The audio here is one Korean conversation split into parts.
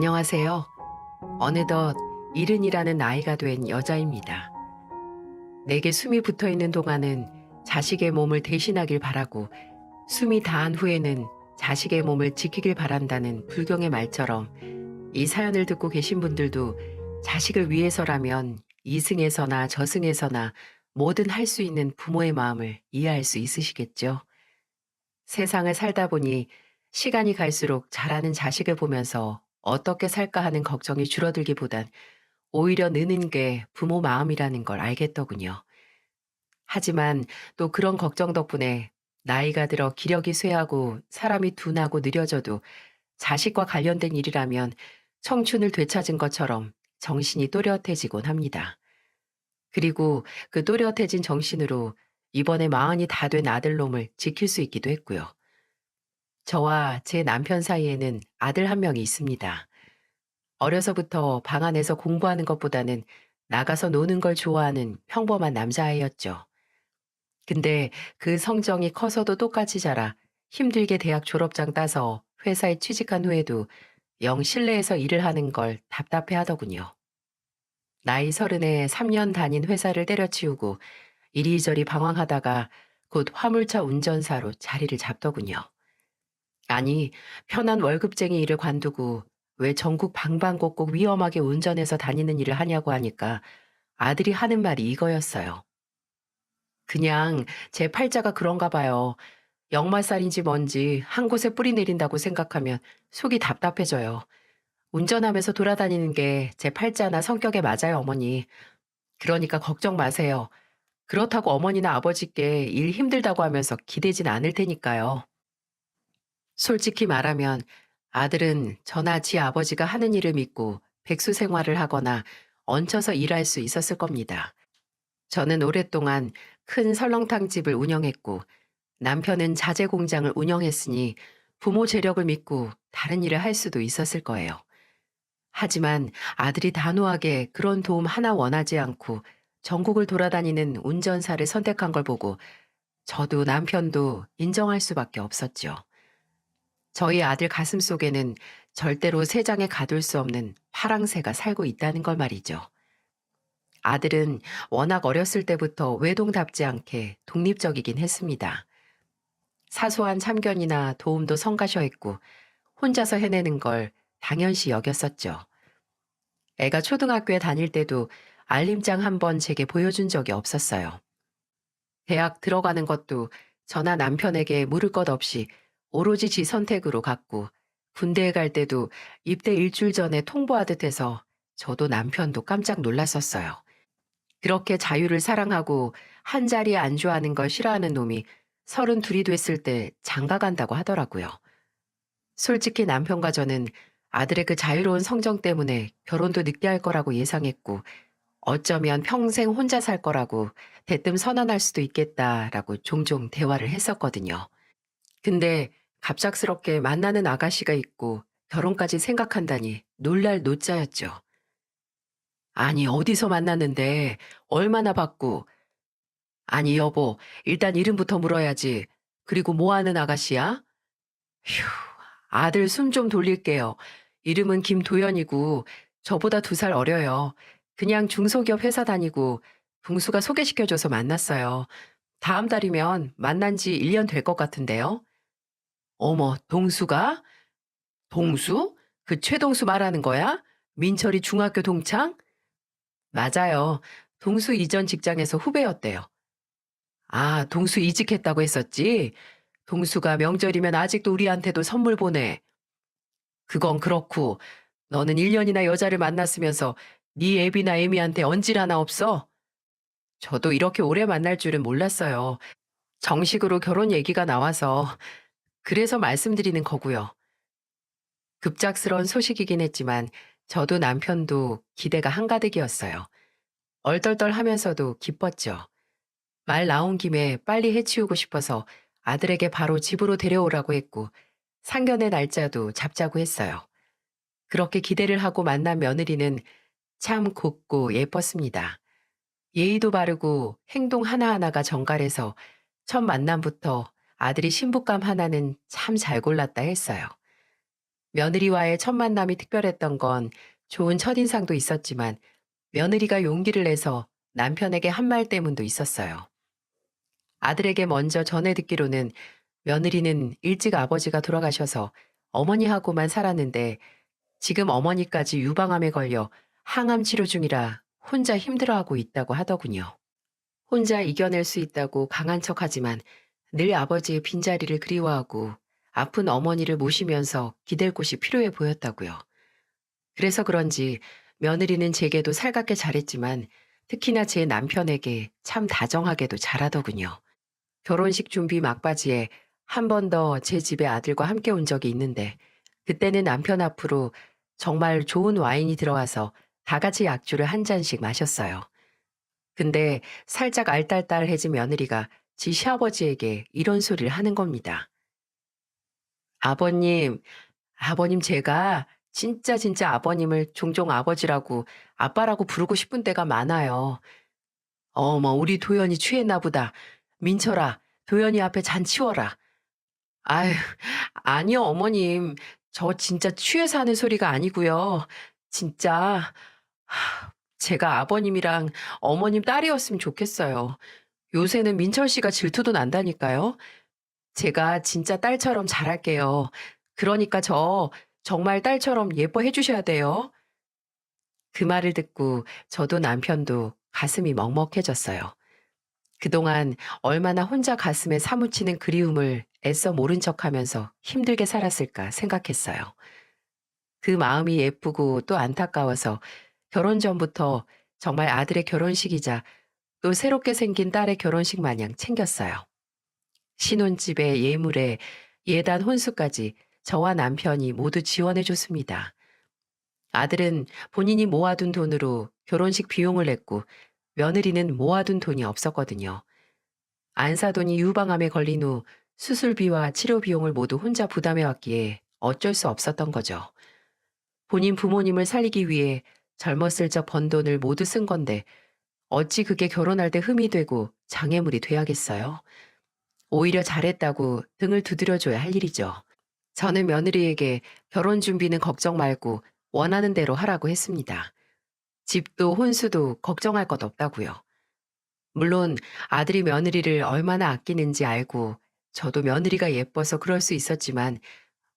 안녕하세요. 어느덧 이른이라는 나이가 된 여자입니다. 내게 숨이 붙어 있는 동안은 자식의 몸을 대신하길 바라고 숨이 다한 후에는 자식의 몸을 지키길 바란다는 불경의 말처럼 이 사연을 듣고 계신 분들도 자식을 위해서라면 이승에서나 저승에서나 뭐든 할 수 있는 부모의 마음을 이해할 수 있으시겠죠? 세상을 살다 보니 시간이 갈수록 자라는 자식을 보면서 어떻게 살까 하는 걱정이 줄어들기보단 오히려 느는 게 부모 마음이라는 걸 알겠더군요. 하지만 또 그런 걱정 덕분에 나이가 들어 기력이 쇠하고 사람이 둔하고 느려져도 자식과 관련된 일이라면 청춘을 되찾은 것처럼 정신이 또렷해지곤 합니다. 그리고 그 또렷해진 정신으로 이번에 마흔이 다 된 아들놈을 지킬 수 있기도 했고요. 저와 제 남편 사이에는 아들 한 명이 있습니다. 어려서부터 방 안에서 공부하는 것보다는 나가서 노는 걸 좋아하는 평범한 남자아이였죠. 근데 그 성정이 커서도 똑같이 자라 힘들게 대학 졸업장 따서 회사에 취직한 후에도 영 실내에서 일을 하는 걸 답답해 하더군요. 나이 서른에 3년 다닌 회사를 때려치우고 이리저리 방황하다가 곧 화물차 운전사로 자리를 잡더군요. 아니, 편한 월급쟁이 일을 관두고 왜 전국 방방곡곡 위험하게 운전해서 다니는 일을 하냐고 하니까 아들이 하는 말이 이거였어요. 그냥 제 팔자가 그런가 봐요. 역마살인지 뭔지 한 곳에 뿌리 내린다고 생각하면 속이 답답해져요. 운전하면서 돌아다니는 게 제 팔자나 성격에 맞아요, 어머니. 그러니까 걱정 마세요. 그렇다고 어머니나 아버지께 일 힘들다고 하면서 기대진 않을 테니까요. 솔직히 말하면 아들은 저나 지 아버지가 하는 일을 믿고 백수 생활을 하거나 얹혀서 일할 수 있었을 겁니다. 저는 오랫동안 큰 설렁탕 집을 운영했고 남편은 자재 공장을 운영했으니 부모 재력을 믿고 다른 일을 할 수도 있었을 거예요. 하지만 아들이 단호하게 그런 도움 하나 원하지 않고 전국을 돌아다니는 운전사를 선택한 걸 보고 저도 남편도 인정할 수밖에 없었죠. 저희 아들 가슴 속에는 절대로 새 장에 가둘 수 없는 파랑새가 살고 있다는 걸 말이죠. 아들은 워낙 어렸을 때부터 외동답지 않게 독립적이긴 했습니다. 사소한 참견이나 도움도 성가셔 했고 혼자서 해내는 걸 당연시 여겼었죠. 애가 초등학교에 다닐 때도 알림장 한 번 제게 보여준 적이 없었어요. 대학 들어가는 것도 저나 남편에게 물을 것 없이 오로지 지 선택으로 갔고 군대에 갈 때도 입대 일주일 전에 통보하듯 해서 저도 남편도 깜짝 놀랐었어요. 그렇게 자유를 사랑하고 한 자리에 안주하는 걸 싫어하는 놈이 32이 됐을 때 장가 간다고 하더라고요. 솔직히 남편과 저는 아들의 그 자유로운 성정 때문에 결혼도 늦게 할 거라고 예상했고 어쩌면 평생 혼자 살 거라고 대뜸 선언할 수도 있겠다라고 종종 대화를 했었거든요. 근데 갑작스럽게 만나는 아가씨가 있고 결혼까지 생각한다니 놀랄 노자였죠. 아니, 어디서 만났는데 얼마나 받고. 아니, 여보, 일단 이름부터 물어야지. 그리고 뭐 하는 아가씨야? 휴, 아들 숨 좀 돌릴게요. 이름은 김도연이고 저보다 2살 어려요. 그냥 중소기업 회사 다니고 동수가 소개시켜줘서 만났어요. 다음 달이면 만난 지 1년 될 것 같은데요. 어머, 동수가? 동수? 그 최동수 말하는 거야? 민철이 중학교 동창? 맞아요. 동수 이전 직장에서 후배였대요. 아, 동수 이직했다고 했었지? 동수가 명절이면 아직도 우리한테도 선물 보내. 그건 그렇고 너는 1년이나 여자를 만났으면서 네 애비나 애미한테 언질 하나 없어? 저도 이렇게 오래 만날 줄은 몰랐어요. 정식으로 결혼 얘기가 나와서 그래서 말씀드리는 거고요. 급작스러운 소식이긴 했지만 저도 남편도 기대가 한가득이었어요. 얼떨떨하면서도 기뻤죠. 말 나온 김에 빨리 해치우고 싶어서 아들에게 바로 집으로 데려오라고 했고 상견례 날짜도 잡자고 했어요. 그렇게 기대를 하고 만난 며느리는 참 곱고 예뻤습니다. 예의도 바르고 행동 하나하나가 정갈해서 첫 만남부터 아들이 신부감 하나는 참 잘 골랐다 했어요. 며느리와의 첫 만남이 특별했던 건 좋은 첫인상도 있었지만 며느리가 용기를 내서 남편에게 한 말 때문도 있었어요. 아들에게 먼저 전해 듣기로는 며느리는 일찍 아버지가 돌아가셔서 어머니하고만 살았는데 지금 어머니까지 유방암에 걸려 항암 치료 중이라 혼자 힘들어하고 있다고 하더군요. 혼자 이겨낼 수 있다고 강한 척하지만 늘 아버지의 빈자리를 그리워하고 아픈 어머니를 모시면서 기댈 곳이 필요해 보였다고요. 그래서 그런지 며느리는 제게도 살갑게 잘했지만 특히나 제 남편에게 참 다정하게도 잘하더군요. 결혼식 준비 막바지에 한 번 더 제 집에 아들과 함께 온 적이 있는데 그때는 남편 앞으로 정말 좋은 와인이 들어와서 다 같이 약주를 한 잔씩 마셨어요. 근데 살짝 알딸딸해진 며느리가 지 시아버지에게 이런 소리를 하는 겁니다. 아버님, 아버님 제가 진짜 아버님을 종종 아버지라고 아빠라고 부르고 싶은 때가 많아요. 어머, 우리 도연이 취했나 보다. 민철아, 도연이 앞에 잔 치워라. 아유, 아니요, 어머님. 저 진짜 취해서 하는 소리가 아니고요. 진짜 제가 아버님이랑 어머님 딸이었으면 좋겠어요. 요새는 민철 씨가 질투도 난다니까요. 제가 진짜 딸처럼 잘할게요. 그러니까 저 정말 딸처럼 예뻐해 주셔야 돼요. 그 말을 듣고 저도 남편도 가슴이 먹먹해졌어요. 그동안 얼마나 혼자 가슴에 사무치는 그리움을 애써 모른 척하면서 힘들게 살았을까 생각했어요. 그 마음이 예쁘고 또 안타까워서 결혼 전부터 정말 아들의 결혼식이자 또 새롭게 생긴 딸의 결혼식 마냥 챙겼어요. 신혼집에 예물에 예단 혼수까지 저와 남편이 모두 지원해 줬습니다. 아들은 본인이 모아둔 돈으로 결혼식 비용을 냈고 며느리는 모아둔 돈이 없었거든요. 안사돈이 유방암에 걸린 후 수술비와 치료 비용을 모두 혼자 부담해 왔기에 어쩔 수 없었던 거죠. 본인 부모님을 살리기 위해 젊었을 적 번 돈을 모두 쓴 건데 어찌 그게 결혼할 때 흠이 되고 장애물이 돼야겠어요. 오히려 잘했다고 등을 두드려줘야 할 일이죠. 저는 며느리에게 결혼 준비는 걱정 말고 원하는 대로 하라고 했습니다. 집도 혼수도 걱정할 것 없다고요. 물론 아들이 며느리를 얼마나 아끼는지 알고 저도 며느리가 예뻐서 그럴 수 있었지만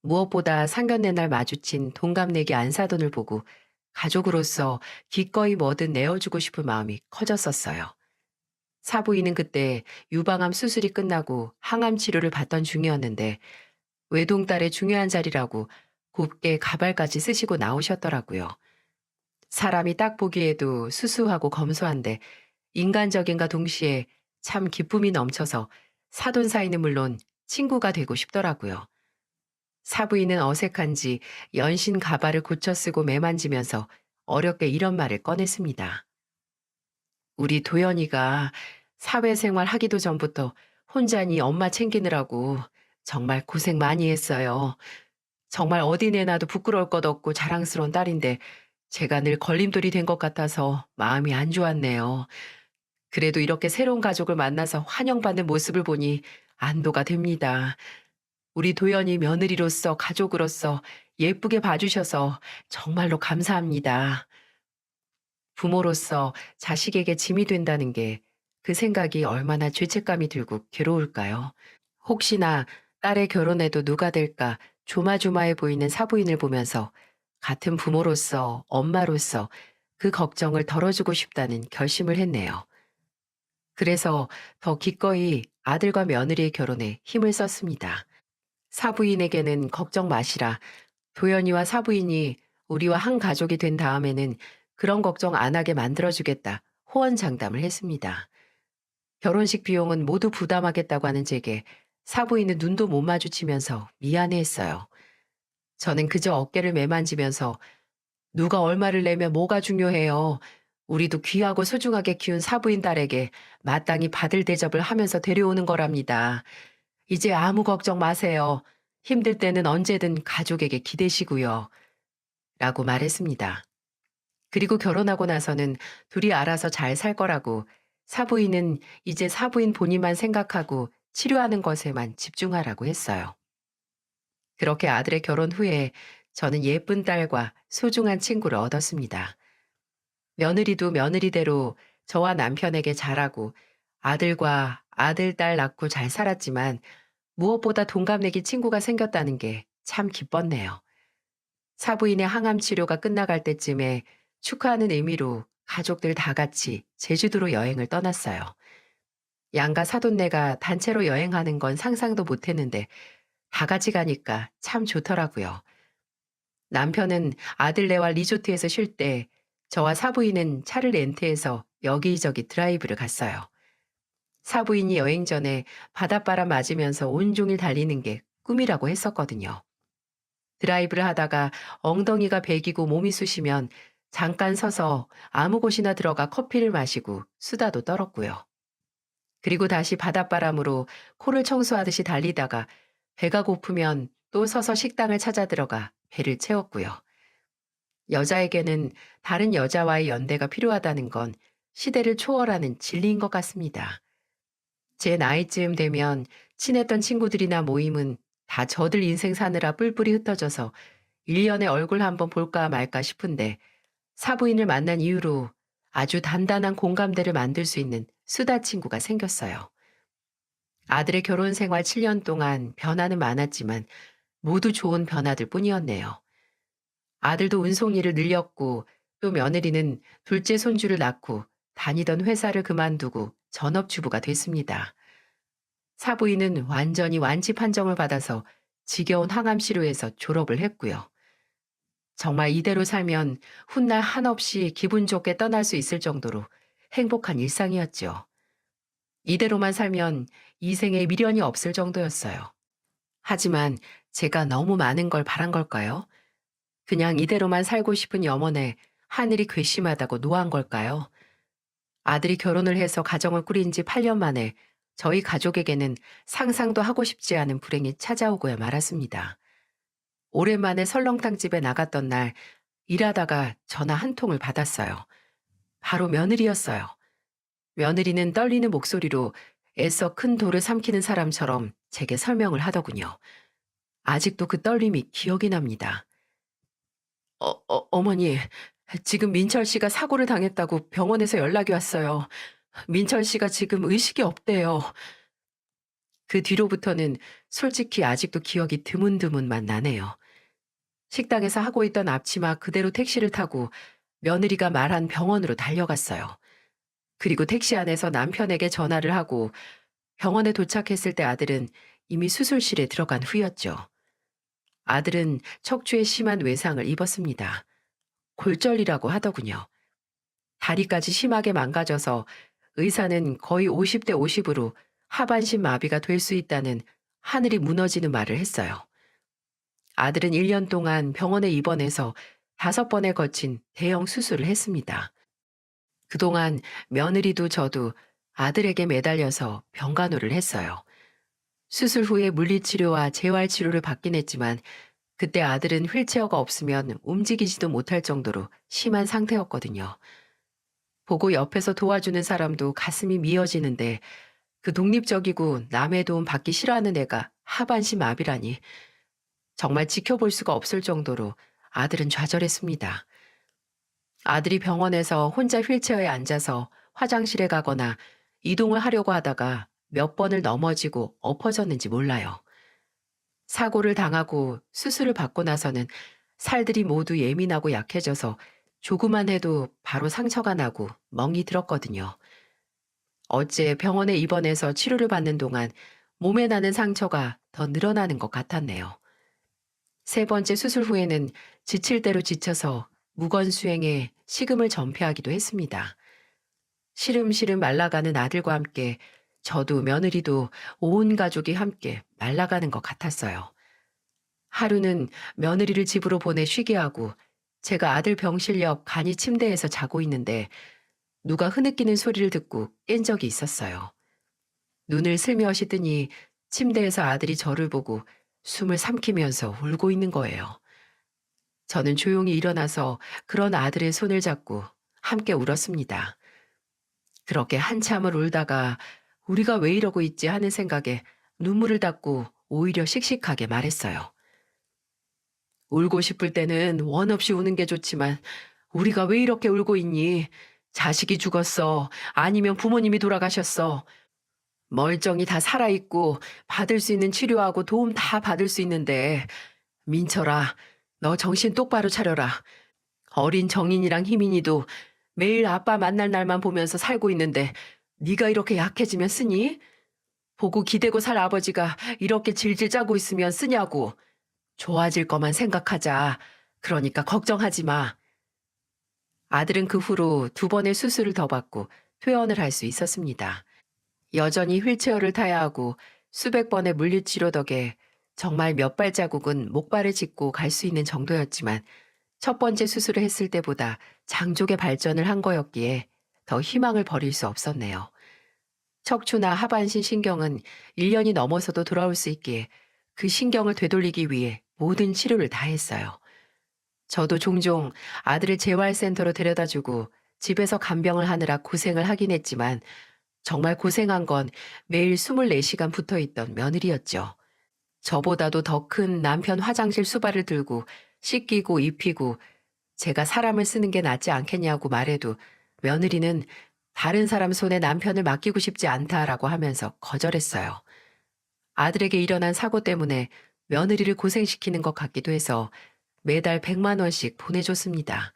무엇보다 상견례 날 마주친 동갑내기 안사돈을 보고 가족으로서 기꺼이 뭐든 내어주고 싶은 마음이 커졌었어요. 사부인은 그때 유방암 수술이 끝나고 항암 치료를 받던 중이었는데 외동딸의 중요한 자리라고 곱게 가발까지 쓰시고 나오셨더라고요. 사람이 딱 보기에도 수수하고 검소한데 인간적인가 동시에 참 기쁨이 넘쳐서 사돈 사이는 물론 친구가 되고 싶더라고요. 사부인은 어색한지 연신 가발을 고쳐 쓰고 매만지면서 어렵게 이런 말을 꺼냈습니다. 우리 도연이가 사회생활 하기도 전부터 혼자니 엄마 챙기느라고 정말 고생 많이 했어요. 정말 어디 내놔도 부끄러울 것 없고 자랑스러운 딸인데 제가 늘 걸림돌이 된 것 같아서 마음이 안 좋았네요. 그래도 이렇게 새로운 가족을 만나서 환영받는 모습을 보니 안도가 됩니다. 우리 도연이 며느리로서 가족으로서 예쁘게 봐주셔서 정말로 감사합니다. 부모로서 자식에게 짐이 된다는 게 그 생각이 얼마나 죄책감이 들고 괴로울까요? 혹시나 딸의 결혼에도 누가 될까 조마조마해 보이는 사부인을 보면서 같은 부모로서 엄마로서 그 걱정을 덜어주고 싶다는 결심을 했네요. 그래서 더 기꺼이 아들과 며느리의 결혼에 힘을 썼습니다. 사부인에게는 걱정 마시라. 도연이와 사부인이 우리와 한 가족이 된 다음에는 그런 걱정 안 하게 만들어주겠다. 호언장담을 했습니다. 결혼식 비용은 모두 부담하겠다고 하는 제게 사부인은 눈도 못 마주치면서 미안해했어요. 저는 그저 어깨를 매만지면서 누가 얼마를 내면 뭐가 중요해요. 우리도 귀하고 소중하게 키운 사부인 딸에게 마땅히 받을 대접을 하면서 데려오는 거랍니다. 이제 아무 걱정 마세요. 힘들 때는 언제든 가족에게 기대시고요. 라고 말했습니다. 그리고 결혼하고 나서는 둘이 알아서 잘 살 거라고 사부인은 이제 사부인 본인만 생각하고 치료하는 것에만 집중하라고 했어요. 그렇게 아들의 결혼 후에 저는 예쁜 딸과 소중한 친구를 얻었습니다. 며느리도 며느리대로 저와 남편에게 잘하고 아들과 아들, 딸 낳고 잘 살았지만 무엇보다 동갑내기 친구가 생겼다는 게 참 기뻤네요. 사부인의 항암 치료가 끝나갈 때쯤에 축하하는 의미로 가족들 다 같이 제주도로 여행을 떠났어요. 양가 사돈네가 단체로 여행하는 건 상상도 못 했는데 다 같이 가니까 참 좋더라고요. 남편은 아들네와 리조트에서 쉴 때 저와 사부인은 차를 렌트해서 여기저기 드라이브를 갔어요. 사부인이 여행 전에 바닷바람 맞으면서 온종일 달리는 게 꿈이라고 했었거든요. 드라이브를 하다가 엉덩이가 베기고 몸이 쑤시면 잠깐 서서 아무 곳이나 들어가 커피를 마시고 수다도 떨었고요. 그리고 다시 바닷바람으로 코를 청소하듯이 달리다가 배가 고프면 또 서서 식당을 찾아 들어가 배를 채웠고요. 여자에게는 다른 여자와의 연대가 필요하다는 건 시대를 초월하는 진리인 것 같습니다. 제 나이쯤 되면 친했던 친구들이나 모임은 다 저들 인생 사느라 뿔뿔이 흩어져서 1년에 얼굴 한번 볼까 말까 싶은데 사부인을 만난 이후로 아주 단단한 공감대를 만들 수 있는 수다 친구가 생겼어요. 아들의 결혼 생활 7년 동안 변화는 많았지만 모두 좋은 변화들 뿐이었네요. 아들도 운송일을 늘렸고 또 며느리는 둘째 손주를 낳고 다니던 회사를 그만두고 전업주부가 됐습니다. 사부인은 완전히 완치 판정을 받아서 지겨운 항암치료에서 졸업을 했고요. 정말 이대로 살면 훗날 한없이 기분 좋게 떠날 수 있을 정도로 행복한 일상이었죠. 이대로만 살면 이 생에 미련이 없을 정도였어요. 하지만 제가 너무 많은 걸 바란 걸까요? 그냥 이대로만 살고 싶은 염원에 하늘이 괘씸하다고 노한 걸까요? 아들이 결혼을 해서 가정을 꾸린 지 8년 만에 저희 가족에게는 상상도 하고 싶지 않은 불행이 찾아오고야 말았습니다. 오랜만에 설렁탕 집에 나갔던 날 일하다가 전화 한 통을 받았어요. 바로 며느리였어요. 며느리는 떨리는 목소리로 애써 큰 돌을 삼키는 사람처럼 제게 설명을 하더군요. 아직도 그 떨림이 기억이 납니다. 어머니, 지금 민철 씨가 사고를 당했다고 병원에서 연락이 왔어요. 민철 씨가 지금 의식이 없대요. 그 뒤로부터는 솔직히 아직도 기억이 드문드문만 나네요. 식당에서 하고 있던 앞치마 그대로 택시를 타고 며느리가 말한 병원으로 달려갔어요. 그리고 택시 안에서 남편에게 전화를 하고 병원에 도착했을 때 아들은 이미 수술실에 들어간 후였죠. 아들은 척추에 심한 외상을 입었습니다. 골절이라고 하더군요. 다리까지 심하게 망가져서 의사는 거의 50대 50으로 하반신 마비가 될 수 있다는 하늘이 무너지는 말을 했어요. 아들은 1년 동안 병원에 입원해서 5번에 걸친 대형 수술을 했습니다. 그동안 며느리도 저도 아들에게 매달려서 병간호를 했어요. 수술 후에 물리치료와 재활치료를 받긴 했지만 그때 아들은 휠체어가 없으면 움직이지도 못할 정도로 심한 상태였거든요. 보고 옆에서 도와주는 사람도 가슴이 미어지는데 그 독립적이고 남의 도움 받기 싫어하는 애가 하반신 마비라니 정말 지켜볼 수가 없을 정도로 아들은 좌절했습니다. 아들이 병원에서 혼자 휠체어에 앉아서 화장실에 가거나 이동을 하려고 하다가 몇 번을 넘어지고 엎어졌는지 몰라요. 사고를 당하고 수술을 받고 나서는 살들이 모두 예민하고 약해져서 조그만 해도 바로 상처가 나고 멍이 들었거든요. 어째 병원에 입원해서 치료를 받는 동안 몸에 나는 상처가 더 늘어나는 것 같았네요. 세 번째 수술 후에는 지칠 대로 지쳐서 무건수행에 식음을 전폐하기도 했습니다. 시름시름 말라가는 아들과 함께 저도 며느리도 온 가족이 함께 말라가는 것 같았어요. 하루는 며느리를 집으로 보내 쉬게 하고 제가 아들 병실 옆 간이 침대에서 자고 있는데 누가 흐느끼는 소리를 듣고 깬 적이 있었어요. 눈을 슬며시 뜨니 침대에서 아들이 저를 보고 숨을 삼키면서 울고 있는 거예요. 저는 조용히 일어나서 그런 아들의 손을 잡고 함께 울었습니다. 그렇게 한참을 울다가 우리가 왜 이러고 있지 하는 생각에 눈물을 닦고 오히려 씩씩하게 말했어요. 울고 싶을 때는 원 없이 우는 게 좋지만 우리가 왜 이렇게 울고 있니? 자식이 죽었어. 아니면 부모님이 돌아가셨어. 멀쩡히 다 살아있고 받을 수 있는 치료하고 도움 다 받을 수 있는데 민철아, 너 정신 똑바로 차려라. 어린 정인이랑 희민이도 매일 아빠 만날 날만 보면서 살고 있는데 네가 이렇게 약해지면 쓰니? 보고 기대고 살 아버지가 이렇게 질질 짜고 있으면 쓰냐고. 좋아질 거만 생각하자. 그러니까 걱정하지 마. 아들은 그 후로 2번의 수술을 더 받고 퇴원을 할 수 있었습니다. 여전히 휠체어를 타야 하고 수백 번의 물리치료 덕에 정말 몇 발자국은 목발을 짚고 갈 수 있는 정도였지만 첫 번째 수술을 했을 때보다 장족의 발전을 한 거였기에 더 희망을 버릴 수 없었네요. 척추나 하반신 신경은 1년이 넘어서도 돌아올 수 있기에 그 신경을 되돌리기 위해 모든 치료를 다 했어요. 저도 종종 아들을 재활센터로 데려다주고 집에서 간병을 하느라 고생을 하긴 했지만 정말 고생한 건 매일 24시간 붙어 있던 며느리였죠. 저보다도 더 큰 남편 화장실 수발을 들고 씻기고 입히고 제가 사람을 쓰는 게 낫지 않겠냐고 말해도 며느리는 다른 사람 손에 남편을 맡기고 싶지 않다라고 하면서 거절했어요. 아들에게 일어난 사고 때문에 며느리를 고생시키는 것 같기도 해서 매달 100만 원씩 보내줬습니다.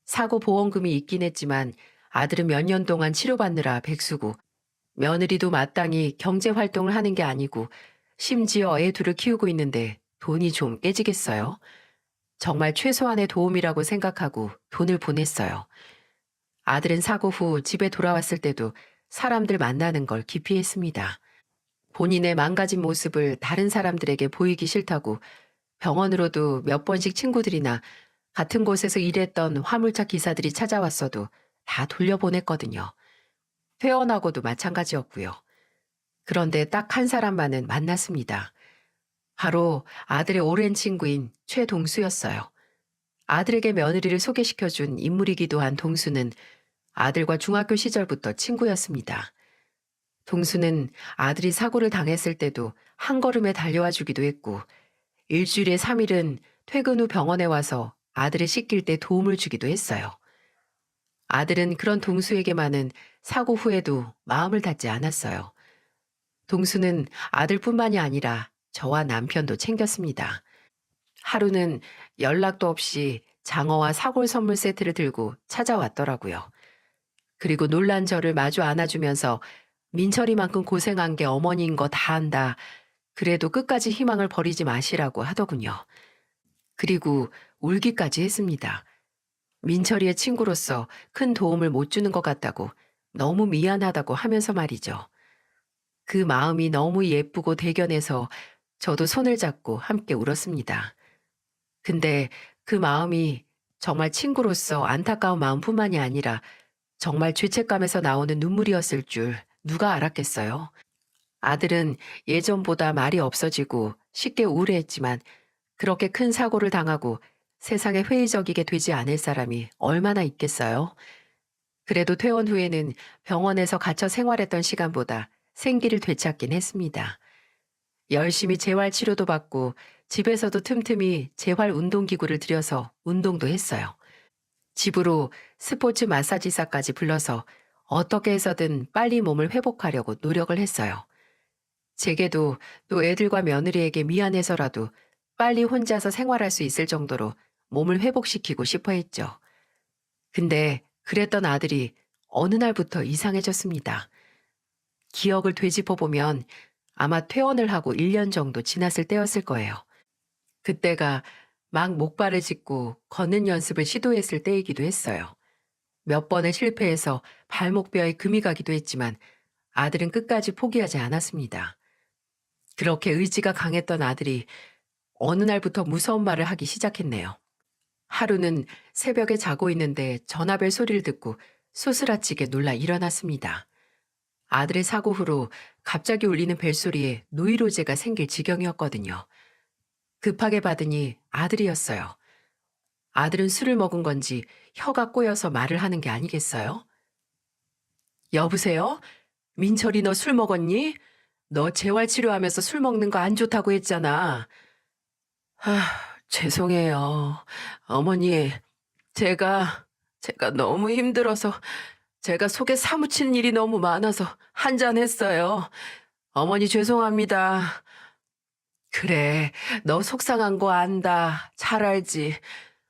사고 보험금이 있긴 했지만 아들은 몇 년 동안 치료받느라 백수고 며느리도 마땅히 경제 활동을 하는 게 아니고 심지어 애 둘을 키우고 있는데 돈이 좀 깨지겠어요? 정말 최소한의 도움이라고 생각하고 돈을 보냈어요. 아들은 사고 후 집에 돌아왔을 때도 사람들 만나는 걸 기피했습니다. 본인의 망가진 모습을 다른 사람들에게 보이기 싫다고 병원으로도 몇 번씩 친구들이나 같은 곳에서 일했던 화물차 기사들이 찾아왔어도 다 돌려보냈거든요. 퇴원하고도 마찬가지였고요. 그런데 딱 한 사람만은 만났습니다. 바로 아들의 오랜 친구인 최동수였어요. 아들에게 며느리를 소개시켜준 인물이기도 한 동수는 아들과 중학교 시절부터 친구였습니다. 동수는 아들이 사고를 당했을 때도 한 걸음에 달려와 주기도 했고 일주일에 3일은 퇴근 후 병원에 와서 아들을 씻길 때 도움을 주기도 했어요. 아들은 그런 동수에게만은 사고 후에도 마음을 닫지 않았어요. 동수는 아들뿐만이 아니라 저와 남편도 챙겼습니다. 하루는 연락도 없이 장어와 사골 선물 세트를 들고 찾아왔더라고요. 그리고 놀란 저를 마주 안아주면서 민철이만큼 고생한 게 어머니인 거 다 안다. 그래도 끝까지 희망을 버리지 마시라고 하더군요. 그리고 울기까지 했습니다. 민철이의 친구로서 큰 도움을 못 주는 것 같다고 너무 미안하다고 하면서 말이죠. 그 마음이 너무 예쁘고 대견해서 저도 손을 잡고 함께 울었습니다. 근데 그 마음이 정말 친구로서 안타까운 마음뿐만이 아니라 정말 죄책감에서 나오는 눈물이었을 줄 누가 알았겠어요. 아들은 예전보다 말이 없어지고 쉽게 우울해했지만 그렇게 큰 사고를 당하고 세상에 회의적이게 되지 않을 사람이 얼마나 있겠어요? 그래도 퇴원 후에는 병원에서 갇혀 생활했던 시간보다 생기를 되찾긴 했습니다. 열심히 재활 치료도 받고 집에서도 틈틈이 재활 운동기구를 들여서 운동도 했어요. 집으로 스포츠 마사지사까지 불러서 어떻게 해서든 빨리 몸을 회복하려고 노력을 했어요. 제게도 또 애들과 며느리에게 미안해서라도 빨리 혼자서 생활할 수 있을 정도로 몸을 회복시키고 싶어 했죠. 근데 그랬던 아들이 어느 날부터 이상해졌습니다. 기억을 되짚어보면 아마 퇴원을 하고 1년 정도 지났을 때였을 거예요. 그때가 막 목발을 짚고 걷는 연습을 시도했을 때이기도 했어요. 몇 번을 실패해서 발목뼈에 금이 가기도 했지만 아들은 끝까지 포기하지 않았습니다. 그렇게 의지가 강했던 아들이 어느 날부터 무서운 말을 하기 시작했네요. 하루는 새벽에 자고 있는데 전화벨 소리를 듣고 소스라치게 놀라 일어났습니다. 아들의 사고 후로 갑자기 울리는 벨소리에 노이로제가 생길 지경이었거든요. 급하게 받으니 아들이었어요. 아들은 술을 먹은 건지 혀가 꼬여서 말을 하는 게 아니겠어요? 여보세요? 민철이 너 술 먹었니? 너 재활치료하면서 술 먹는 거 안 좋다고 했잖아. 하, 죄송해요. 어머니, 제가 너무 힘들어서 제가 속에 사무치는 일이 너무 많아서 한잔했어요. 어머니 죄송합니다. 그래, 너 속상한 거 안다. 잘 알지.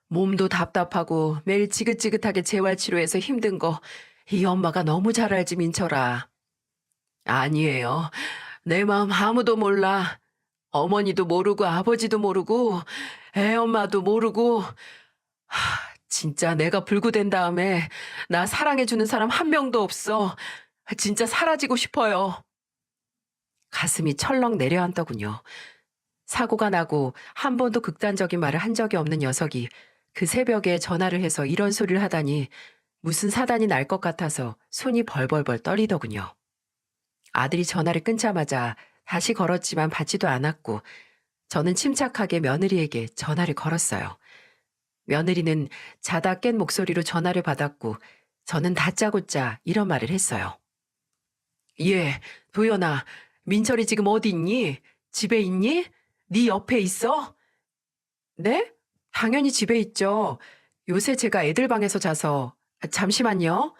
몸도 답답하고 매일 지긋지긋하게 재활치료해서 힘든 거 이 엄마가 너무 잘 알지, 민철아. 아니에요. 내 마음 아무도 몰라. 어머니도 모르고 아버지도 모르고 애엄마도 모르고 진짜 내가 불구된 다음에 나 사랑해주는 사람 한 명도 없어. 진짜 사라지고 싶어요. 가슴이 철렁 내려앉더군요. 사고가 나고 한 번도 극단적인 말을 한 적이 없는 녀석이 그 새벽에 전화를 해서 이런 소리를 하다니 무슨 사단이 날 것 같아서 손이 벌벌벌 떨리더군요. 아들이 전화를 끊자마자 다시 걸었지만 받지도 않았고 저는 침착하게 며느리에게 전화를 걸었어요. 며느리는 자다 깬 목소리로 전화를 받았고 저는 다짜고짜 이런 말을 했어요. 예, 도연아, 민철이 지금 어디 있니? 집에 있니? 네 옆에 있어? 네? 당연히 집에 있죠. 요새 제가 애들 방에서 자서 잠시만요.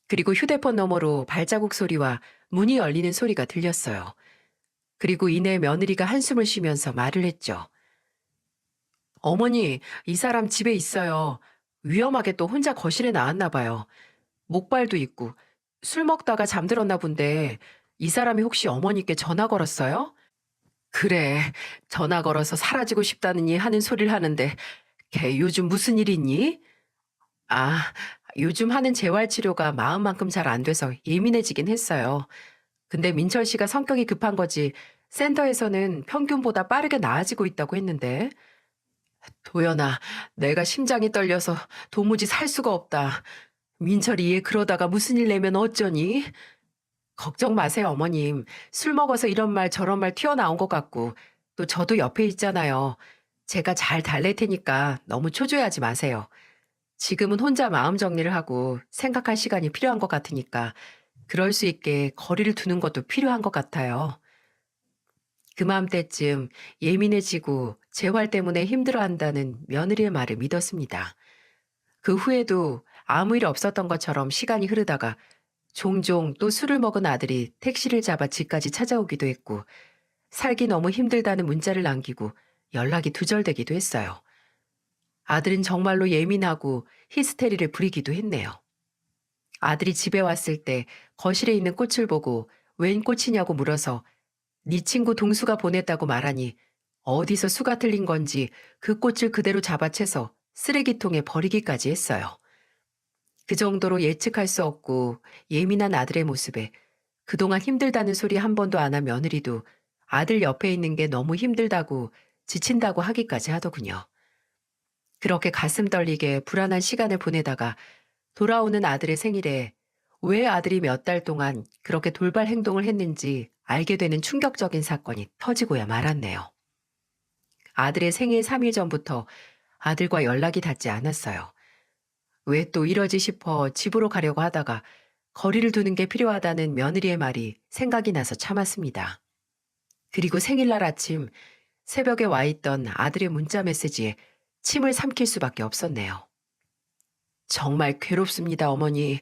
그리고 휴대폰 너머로 발자국 소리와 문이 열리는 소리가 들렸어요. 그리고 이내 며느리가 한숨을 쉬면서 말을 했죠. 어머니, 이 사람 집에 있어요. 위험하게 또 혼자 거실에 나왔나 봐요. 목발도 있고 술 먹다가 잠들었나 본데 이 사람이 혹시 어머니께 전화 걸었어요? 그래, 전화 걸어서 사라지고 싶다느니 하는 소리를 하는데 걔 요즘 무슨 일 있니? 아, 요즘 하는 재활치료가 마음만큼 잘 안 돼서 예민해지긴 했어요. 근데 민철 씨가 성격이 급한 거지 센터에서는 평균보다 빠르게 나아지고 있다고 했는데. 도연아, 내가 심장이 떨려서 도무지 살 수가 없다. 민철이 얘 그러다가 무슨 일 내면 어쩌니? 걱정 마세요, 어머님. 술 먹어서 이런 말 저런 말 튀어나온 것 같고 또 저도 옆에 있잖아요. 제가 잘 달랠 테니까 너무 초조해하지 마세요. 지금은 혼자 마음 정리를 하고 생각할 시간이 필요한 것 같으니까 그럴 수 있게 거리를 두는 것도 필요한 것 같아요. 그맘때쯤 예민해지고 재활 때문에 힘들어한다는 며느리의 말을 믿었습니다. 그 후에도 아무 일 없었던 것처럼 시간이 흐르다가 종종 또 술을 먹은 아들이 택시를 잡아 집까지 찾아오기도 했고 살기 너무 힘들다는 문자를 남기고 연락이 두절되기도 했어요. 아들은 정말로 예민하고 히스테리를 부리기도 했네요. 아들이 집에 왔을 때 거실에 있는 꽃을 보고 웬 꽃이냐고 물어서 네 친구 동수가 보냈다고 말하니 어디서 수가 틀린 건지 그 꽃을 그대로 잡아채서 쓰레기통에 버리기까지 했어요. 그 정도로 예측할 수 없고 예민한 아들의 모습에 그동안 힘들다는 소리 한 번도 안 한 며느리도 아들 옆에 있는 게 너무 힘들다고 지친다고 하기까지 하더군요. 그렇게 가슴 떨리게 불안한 시간을 보내다가 돌아오는 아들의 생일에 왜 아들이 몇 달 동안 그렇게 돌발 행동을 했는지 알게 되는 충격적인 사건이 터지고야 말았네요. 아들의 생일 3일 전부터 아들과 연락이 닿지 않았어요. 왜 또 이러지 싶어 집으로 가려고 하다가 거리를 두는 게 필요하다는 며느리의 말이 생각이 나서 참았습니다. 그리고 생일날 아침 새벽에 와 있던 아들의 문자 메시지에 침을 삼킬 수밖에 없었네요. 정말 괴롭습니다, 어머니.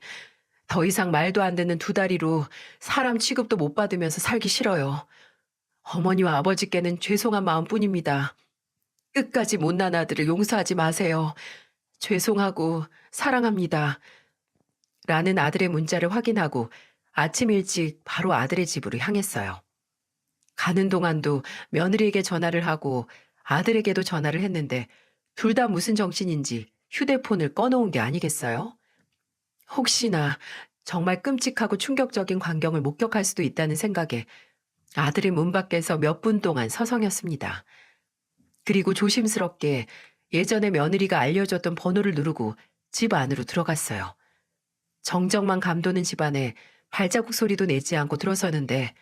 더 이상 말도 안 되는 두 다리로 사람 취급도 못 받으면서 살기 싫어요. 어머니와 아버지께는 죄송한 마음뿐입니다. 끝까지 못난 아들을 용서하지 마세요. 죄송하고 사랑합니다. 라는 아들의 문자를 확인하고 아침 일찍 바로 아들의 집으로 향했어요. 가는 동안도 며느리에게 전화를 하고 아들에게도 전화를 했는데 둘 다 무슨 정신인지 휴대폰을 꺼놓은 게 아니겠어요? 혹시나 정말 끔찍하고 충격적인 광경을 목격할 수도 있다는 생각에 아들의 문 밖에서 몇 분 동안 서성였습니다. 그리고 조심스럽게 예전에 며느리가 알려줬던 번호를 누르고 집 안으로 들어갔어요. 정적만 감도는 집안에 발자국 소리도 내지 않고 들어서는데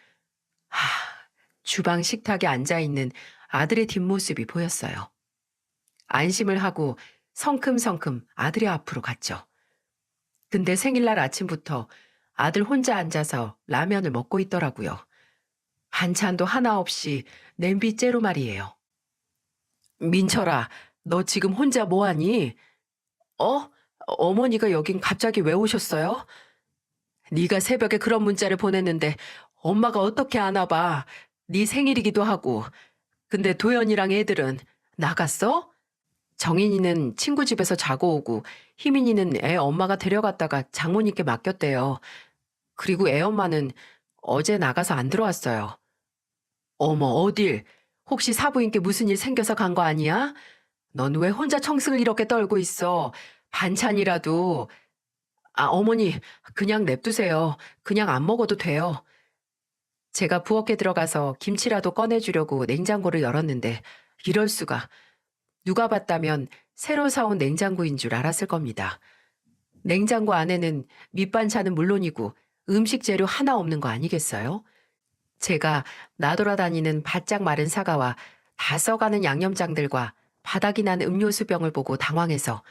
주방 식탁에 앉아있는 아들의 뒷모습이 보였어요. 안심을 하고 성큼성큼 아들의 앞으로 갔죠. 근데 생일날 아침부터 아들 혼자 앉아서 라면을 먹고 있더라고요. 반찬도 하나 없이 냄비 째로 말이에요. 민철아, 너 지금 혼자 뭐하니? 어? 어머니가 여긴 갑자기 왜 오셨어요? 네가 새벽에 그런 문자를 보냈는데 엄마가 어떻게 아나 봐. 네 생일이기도 하고. 근데 도연이랑 애들은 나갔어? 정인이는 친구 집에서 자고 오고 희민이는 애 엄마가 데려갔다가 장모님께 맡겼대요. 그리고 애 엄마는 어제 나가서 안 들어왔어요. 어머, 어딜? 혹시 사부인께 무슨 일 생겨서 간 거 아니야? 넌 왜 혼자 청승을 이렇게 떨고 있어? 반찬이라도. 아, 어머니, 그냥 냅두세요. 그냥 안 먹어도 돼요. 제가 부엌에 들어가서 김치라도 꺼내주려고 냉장고를 열었는데 이럴 수가. 누가 봤다면 새로 사온 냉장고인 줄 알았을 겁니다. 냉장고 안에는 밑반찬은 물론이고 음식 재료 하나 없는 거 아니겠어요? 제가 나돌아다니는 바짝 마른 사과와 다 써가는 양념장들과 바닥이 난 음료수병을 보고 당황해서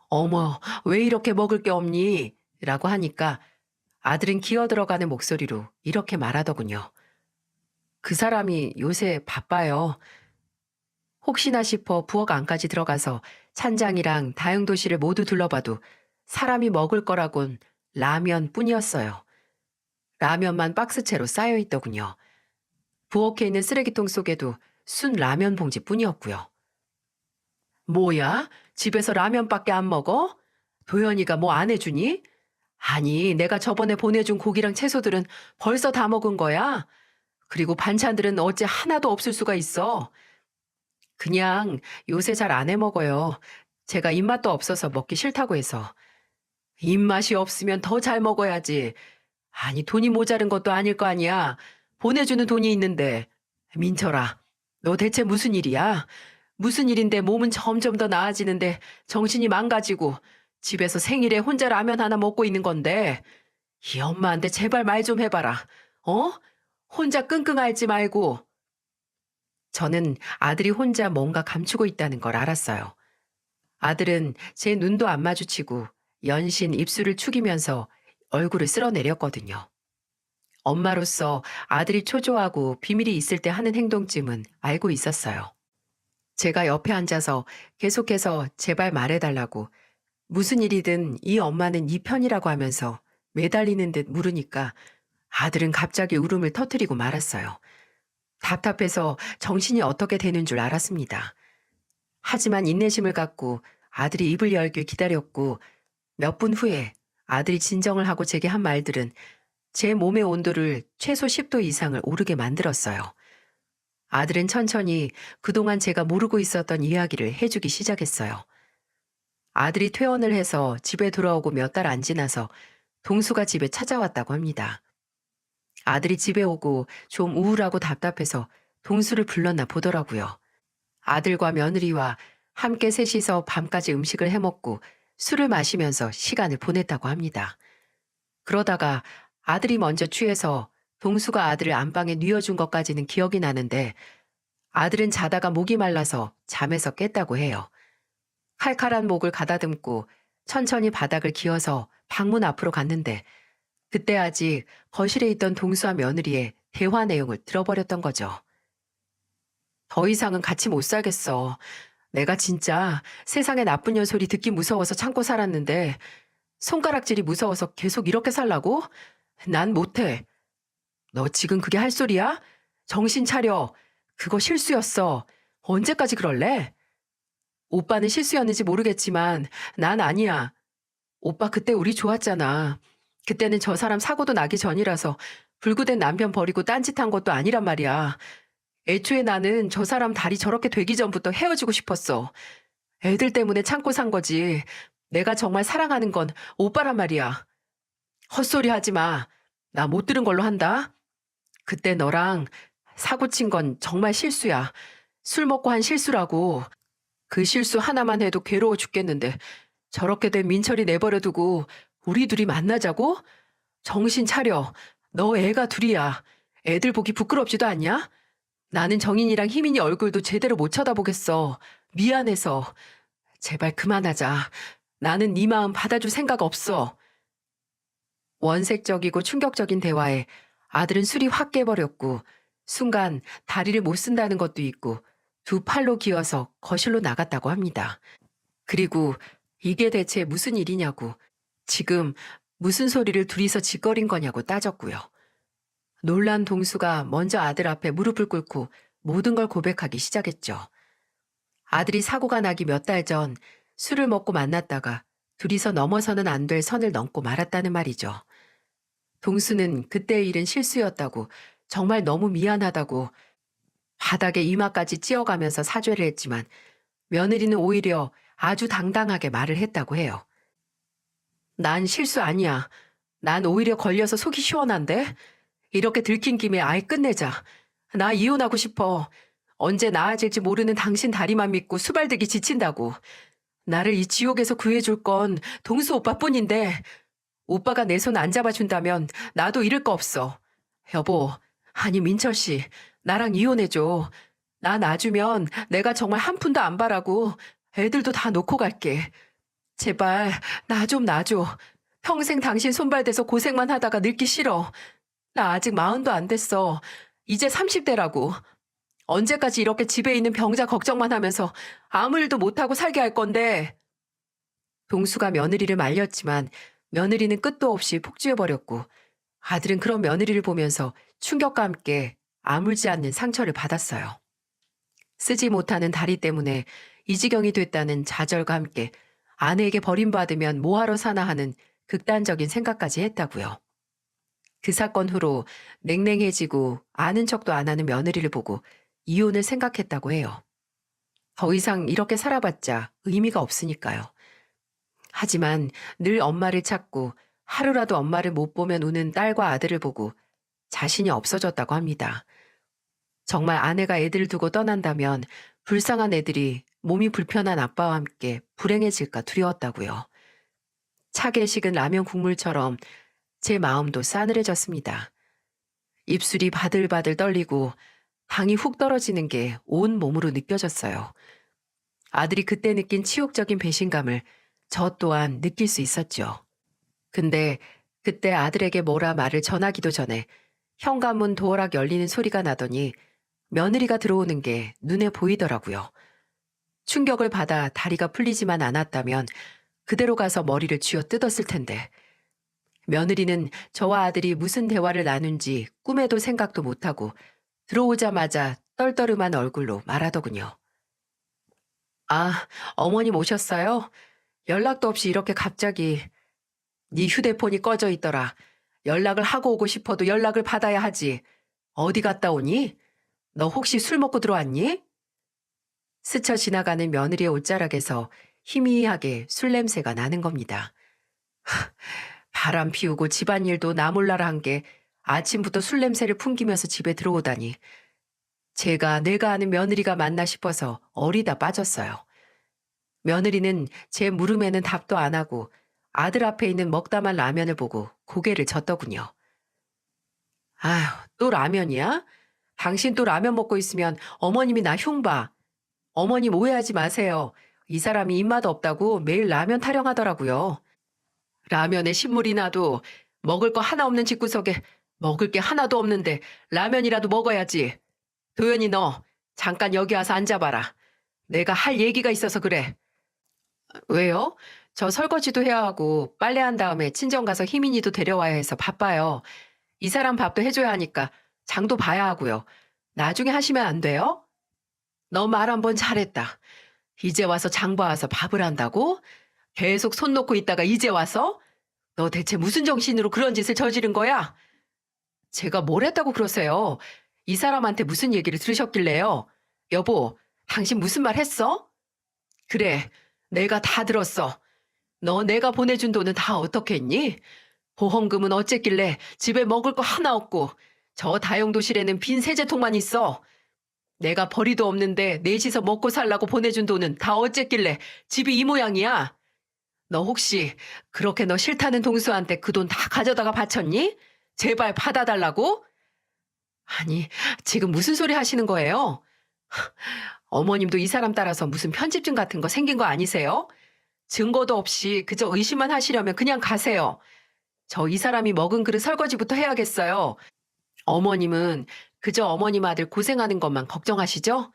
어머, 왜 이렇게 먹을 게 없니? 라고 하니까 아들은 기어 들어가는 목소리로 이렇게 말하더군요. 그 사람이 요새 바빠요. 혹시나 싶어 부엌 안까지 들어가서 찬장이랑 다용도실을 모두 둘러봐도 사람이 먹을 거라곤 라면 뿐이었어요. 라면만 박스채로 쌓여 있더군요. 부엌에 있는 쓰레기통 속에도 순 라면 봉지뿐이었고요. 뭐야? 집에서 라면밖에 안 먹어? 도연이가 뭐 안 해주니? 아니, 내가 저번에 보내준 고기랑 채소들은 벌써 다 먹은 거야? 그리고 반찬들은 어째 하나도 없을 수가 있어. 그냥 요새 잘 안 해 먹어요. 제가 입맛도 없어서 먹기 싫다고 해서. 입맛이 없으면 더 잘 먹어야지. 아니, 돈이 모자른 것도 아닐 거 아니야. 보내주는 돈이 있는데. 민철아, 너 대체 무슨 일이야? 무슨 일인데 몸은 점점 더 나아지는데 정신이 망가지고 집에서 생일에 혼자 라면 하나 먹고 있는 건데. 이 엄마한테 제발 말 좀 해봐라. 어? 혼자 끙끙 앓지 말고. 저는 아들이 혼자 뭔가 감추고 있다는 걸 알았어요. 아들은 제 눈도 안 마주치고 연신 입술을 축이면서 얼굴을 쓸어내렸거든요. 엄마로서 아들이 초조하고 비밀이 있을 때 하는 행동쯤은 알고 있었어요. 제가 옆에 앉아서 계속해서 제발 말해달라고 무슨 일이든 이 엄마는 네 편이라고 하면서 매달리는 듯 물으니까 아들은 갑자기 울음을 터뜨리고 말았어요. 답답해서 정신이 어떻게 되는 줄 알았습니다. 하지만 인내심을 갖고 아들이 입을 열길 기다렸고 몇 분 후에 아들이 진정을 하고 제게 한 말들은 제 몸의 온도를 최소 10도 이상을 오르게 만들었어요. 아들은 천천히 그동안 제가 모르고 있었던 이야기를 해주기 시작했어요. 아들이 퇴원을 해서 집에 돌아오고 몇 달 안 지나서 동수가 집에 찾아왔다고 합니다. 아들이 집에 오고 좀 우울하고 답답해서 동수를 불렀나 보더라고요. 아들과 며느리와 함께 셋이서 밤까지 음식을 해먹고 술을 마시면서 시간을 보냈다고 합니다. 그러다가 아들이 먼저 취해서 동수가 아들을 안방에 뉘어준 것까지는 기억이 나는데 아들은 자다가 목이 말라서 잠에서 깼다고 해요. 칼칼한 목을 가다듬고 천천히 바닥을 기어서 방문 앞으로 갔는데 그때 아직 거실에 있던 동수와 며느리의 대화 내용을 들어버렸던 거죠. 더 이상은 같이 못 살겠어. 내가 진짜 세상에 나쁜 년 소리 듣기 무서워서 참고 살았는데 손가락질이 무서워서 계속 이렇게 살라고? 난 못해. 너 지금 그게 할 소리야? 정신 차려. 그거 실수였어. 언제까지 그럴래? 오빠는 실수였는지 모르겠지만 난 아니야. 오빠 그때 우리 좋았잖아. 그때는 저 사람 사고도 나기 전이라서 불구된 남편 버리고 딴짓한 것도 아니란 말이야. 애초에 나는 저 사람 다리 저렇게 되기 전부터 헤어지고 싶었어. 애들 때문에 참고 산 거지. 내가 정말 사랑하는 건 오빠란 말이야. 헛소리 하지 마. 나 못 들은 걸로 한다. 그때 너랑 사고 친 건 정말 실수야. 술 먹고 한 실수라고. 그 실수 하나만 해도 괴로워 죽겠는데 저렇게 된 민철이 내버려두고 우리 둘이 만나자고? 정신 차려. 너 애가 둘이야. 애들 보기 부끄럽지도 않냐? 나는 정인이랑 희민이 얼굴도 제대로 못 쳐다보겠어. 미안해서. 제발 그만하자. 나는 네 마음 받아줄 생각 없어. 원색적이고 충격적인 대화에 아들은 술이 확 깨버렸고 순간 다리를 못 쓴다는 것도 있고 두 팔로 기어서 거실로 나갔다고 합니다. 그리고 이게 대체 무슨 일이냐고, 지금 무슨 소리를 둘이서 짓거린 거냐고 따졌고요. 놀란 동수가 먼저 아들 앞에 무릎을 꿇고 모든 걸 고백하기 시작했죠. 아들이 사고가 나기 몇 달 전 술을 먹고 만났다가 둘이서 넘어서는 안 될 선을 넘고 말았다는 말이죠. 동수는 그때의 일은 실수였다고, 정말 너무 미안하다고 바닥에 이마까지 찧어가면서 사죄를 했지만 며느리는 오히려 아주 당당하게 말을 했다고 해요. 난 실수 아니야. 난 오히려 걸려서 속이 시원한데? 이렇게 들킨 김에 아예 끝내자. 나 이혼하고 싶어. 언제 나아질지 모르는 당신 다리만 믿고 수발들기 지친다고. 나를 이 지옥에서 구해줄 건 동수 오빠뿐인데 오빠가 내 손 안 잡아준다면 나도 잃을 거 없어. 여보, 아니 민철 씨, 나랑 이혼해줘. 나 놔주면 내가 정말 한 푼도 안 바라고 애들도 다 놓고 갈게. 제발 나 좀 놔줘. 평생 당신 손발대서 고생만 하다가 늙기 싫어. 나 아직 40도 안 됐어. 이제 30대라고. 언제까지 이렇게 집에 있는 병자 걱정만 하면서 아무 일도 못하고 살게 할 건데. 동수가 며느리를 말렸지만 며느리는 끝도 없이 폭주해버렸고 아들은 그런 며느리를 보면서 충격과 함께 아물지 않는 상처를 받았어요. 쓰지 못하는 다리 때문에 이 지경이 됐다는 좌절과 함께 아내에게 버림받으면 뭐하러 사나 하는 극단적인 생각까지 했다고요. 그 사건 후로 냉랭해지고 아는 척도 안 하는 며느리를 보고 이혼을 생각했다고 해요. 더 이상 이렇게 살아봤자 의미가 없으니까요. 하지만 늘 엄마를 찾고 하루라도 엄마를 못 보면 우는 딸과 아들을 보고 자신이 없어졌다고 합니다. 정말 아내가 애들을 두고 떠난다면 불쌍한 애들이 몸이 불편한 아빠와 함께 불행해질까 두려웠다고요. 차게 식은 라면 국물처럼 제 마음도 싸늘해졌습니다. 입술이 바들바들 떨리고 당이 훅 떨어지는 게 온 몸으로 느껴졌어요. 아들이 그때 느낀 치욕적인 배신감을 저 또한 느낄 수 있었죠. 근데 그때 아들에게 뭐라 말을 전하기도 전에 현관문 도어락 열리는 소리가 나더니 며느리가 들어오는 게 눈에 보이더라고요. 충격을 받아 다리가 풀리지만 않았다면 그대로 가서 머리를 쥐어 뜯었을 텐데 며느리는 저와 아들이 무슨 대화를 나눈지 꿈에도 생각도 못하고 들어오자마자 떨떠름한 얼굴로 말하더군요. 아, 어머님 오셨어요? 연락도 없이 이렇게 갑자기. 네 휴대폰이 꺼져 있더라. 연락을 하고 오고 싶어도 연락을 받아야 하지. 어디 갔다 오니? 너 혹시 술 먹고 들어왔니? 스쳐 지나가는 며느리의 옷자락에서 희미하게 술 냄새가 나는 겁니다. 바람 피우고 집안일도 나 몰라라 한 게 아침부터 술 냄새를 풍기면서 집에 들어오다니. 내가 아는 며느리가 맞나 싶어서 어리다 빠졌어요. 며느리는 제 물음에는 답도 안 하고 아들 앞에 있는 먹다만 라면을 보고 고개를 젓더군요. 아휴, 또 라면이야? 당신 또 라면 먹고 있으면 어머님이 나 흉봐. 어머님 오해하지 마세요. 이 사람이 입맛 없다고 매일 라면 타령하더라고요. 라면에 신물이 나도 먹을 거 하나 없는 집구석에 먹을 게 하나도 없는데 라면이라도 먹어야지. 도연이 너 잠깐 여기 와서 앉아봐라. 내가 할 얘기가 있어서 그래. 왜요? 저 설거지도 해야 하고 빨래한 다음에 친정 가서 희민이도 데려와야 해서 바빠요. 이 사람 밥도 해줘야 하니까 장도 봐야 하고요. 나중에 하시면 안 돼요? 너 말 한 번 잘했다. 이제 와서 장 봐와서 밥을 한다고? 계속 손 놓고 있다가 이제 와서? 너 대체 무슨 정신으로 그런 짓을 저지른 거야? 제가 뭘 했다고 그러세요? 이 사람한테 무슨 얘기를 들으셨길래요? 여보, 당신 무슨 말 했어? 그래, 내가 다 들었어. 너 내가 보내준 돈은 다 어떻게 했니? 보험금은 어쨌길래 집에 먹을 거 하나 없고 저 다용도실에는 빈 세제통만 있어. 내가 벌이도 없는데 넷이서 먹고 살라고 보내준 돈은 다 어쨌길래 집이 이 모양이야. 너 혹시 그렇게 너 싫다는 동수한테 그 돈 다 가져다가 바쳤니? 제발 받아달라고? 아니, 지금 무슨 소리 하시는 거예요? 어머님도 이 사람 따라서 무슨 편집증 같은 거 생긴 거 아니세요? 증거도 없이 그저 의심만 하시려면 그냥 가세요. 저 이 사람이 먹은 그릇 설거지부터 해야겠어요. 어머님은 그저 어머님 아들 고생하는 것만 걱정하시죠?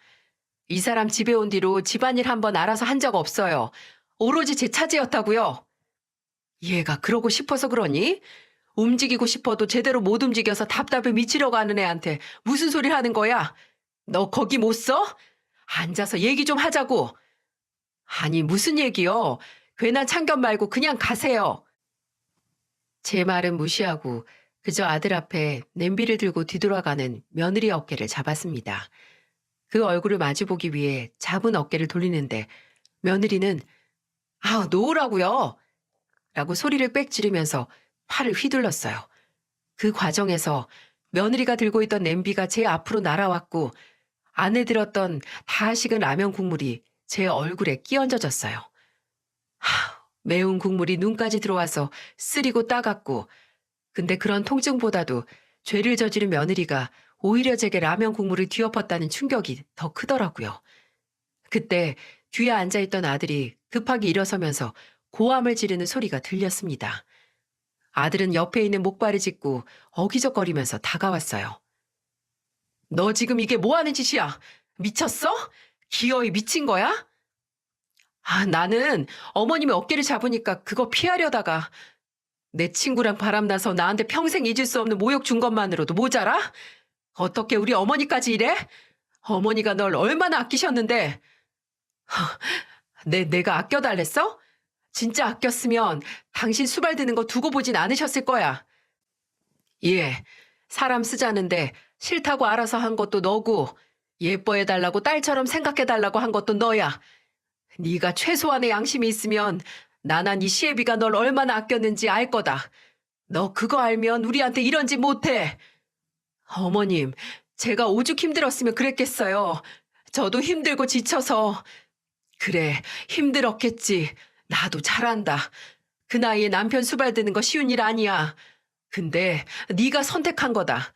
이 사람 집에 온 뒤로 집안일 한번 알아서 한 적 없어요. 오로지 제 차지였다고요. 얘가 그러고 싶어서 그러니? 움직이고 싶어도 제대로 못 움직여서 답답해 미치려고 하는 애한테 무슨 소리를 하는 거야? 너 거기 못 서? 앉아서 얘기 좀 하자고. 아니, 무슨 얘기요? 괜한 참견 말고 그냥 가세요. 제 말은 무시하고 그저 아들 앞에 냄비를 들고 뒤돌아가는 며느리 어깨를 잡았습니다. 그 얼굴을 마주보기 위해 잡은 어깨를 돌리는데 며느리는 아, 놓으라고요. 라고 소리를 빽 지르면서 팔을 휘둘렀어요. 그 과정에서 며느리가 들고 있던 냄비가 제 앞으로 날아왔고 안에 들었던 다 식은 라면 국물이 제 얼굴에 끼얹어졌어요. 매운 국물이 눈까지 들어와서 쓰리고 따갑고 근데 그런 통증보다도 죄를 저지른 며느리가 오히려 제게 라면 국물을 뒤엎었다는 충격이 더 크더라고요. 그때 뒤에 앉아있던 아들이 급하게 일어서면서 고함을 지르는 소리가 들렸습니다. 아들은 옆에 있는 목발을 짚고 어기적거리면서 다가왔어요. 너 지금 이게 뭐 하는 짓이야? 미쳤어? 기어이 미친 거야? 아, 나는 어머님의 어깨를 잡으니까 그거 피하려다가 내 친구랑 바람나서 나한테 평생 잊을 수 없는 모욕 준 것만으로도 모자라? 어떻게 우리 어머니까지 이래? 어머니가 널 얼마나 아끼셨는데. 내가 아껴달랬어? 진짜 아꼈으면 당신 수발 드는 거 두고 보진 않으셨을 거야. 예, 사람 쓰자는데 싫다고 알아서 한 것도 너고 예뻐해달라고 딸처럼 생각해달라고 한 것도 너야. 네가 최소한의 양심이 있으면 나나 네 시애비가 널 얼마나 아꼈는지 알 거다. 너 그거 알면 우리한테 이런 짓 못해. 어머님, 제가 오죽 힘들었으면 그랬겠어요. 저도 힘들고 지쳐서. 그래, 힘들었겠지. 나도 잘한다. 그 나이에 남편 수발드는 거 쉬운 일 아니야. 근데 네가 선택한 거다.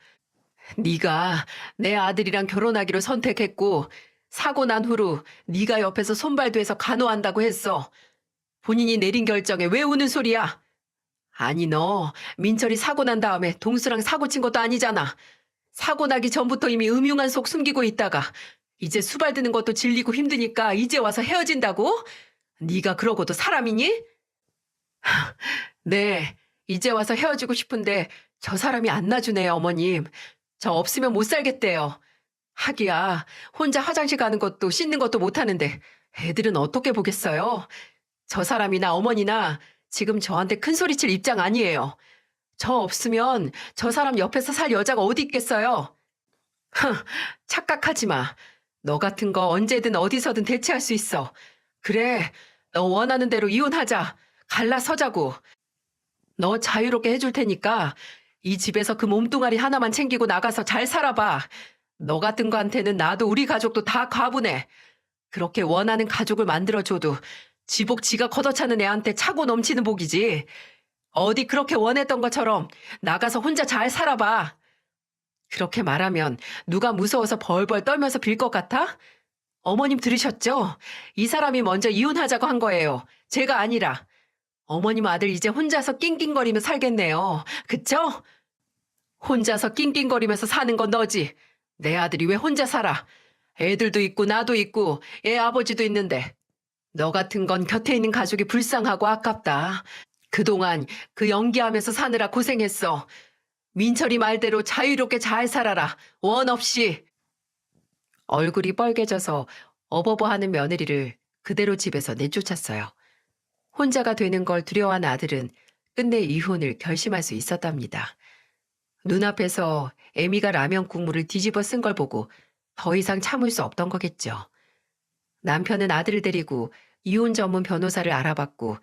네가 내 아들이랑 결혼하기로 선택했고 사고 난 후로 네가 옆에서 손발도해서 간호한다고 했어. 본인이 내린 결정에 왜 우는 소리야? 아니 너 민철이 사고 난 다음에 동수랑 사고 친 것도 아니잖아. 사고 나기 전부터 이미 음흉한 속 숨기고 있다가 이제 수발드는 것도 질리고 힘드니까 이제 와서 헤어진다고? 네가 그러고도 사람이니? 네, 이제 와서 헤어지고 싶은데 저 사람이 안 놔주네요, 어머님. 저 없으면 못 살겠대요. 하기야, 혼자 화장실 가는 것도 씻는 것도 못하는데 애들은 어떻게 보겠어요? 저 사람이나 어머니나 지금 저한테 큰 소리칠 입장 아니에요. 저 없으면 저 사람 옆에서 살 여자가 어디 있겠어요? 착각하지 마. 너 같은 거 언제든 어디서든 대체할 수 있어. 그래, 너 원하는 대로 이혼하자. 갈라서자고. 너 자유롭게 해줄 테니까 이 집에서 그 몸뚱아리 하나만 챙기고 나가서 잘 살아봐. 너 같은 거한테는 나도 우리 가족도 다 과분해. 그렇게 원하는 가족을 만들어줘도 지복 지가 걷어차는 애한테 차고 넘치는 복이지. 어디 그렇게 원했던 것처럼 나가서 혼자 잘 살아봐. 그렇게 말하면 누가 무서워서 벌벌 떨면서 빌 것 같아? 어머님 들으셨죠? 이 사람이 먼저 이혼하자고 한 거예요. 제가 아니라. 어머님 아들 이제 혼자서 낑낑거리며 살겠네요. 그쵸? 혼자서 낑낑거리면서 사는 건 너지. 내 아들이 왜 혼자 살아? 애들도 있고 나도 있고 애 아버지도 있는데. 너 같은 건 곁에 있는 가족이 불쌍하고 아깝다. 그동안 그 연기하면서 사느라 고생했어. 민철이 말대로 자유롭게 잘 살아라. 원 없이. 얼굴이 빨개져서 어버버하는 며느리를 그대로 집에서 내쫓았어요. 혼자가 되는 걸 두려워한 아들은 끝내 이혼을 결심할 수 있었답니다. 눈앞에서 애미가 라면 국물을 뒤집어 쓴 걸 보고 더 이상 참을 수 없던 거겠죠. 남편은 아들을 데리고 이혼 전문 변호사를 알아봤고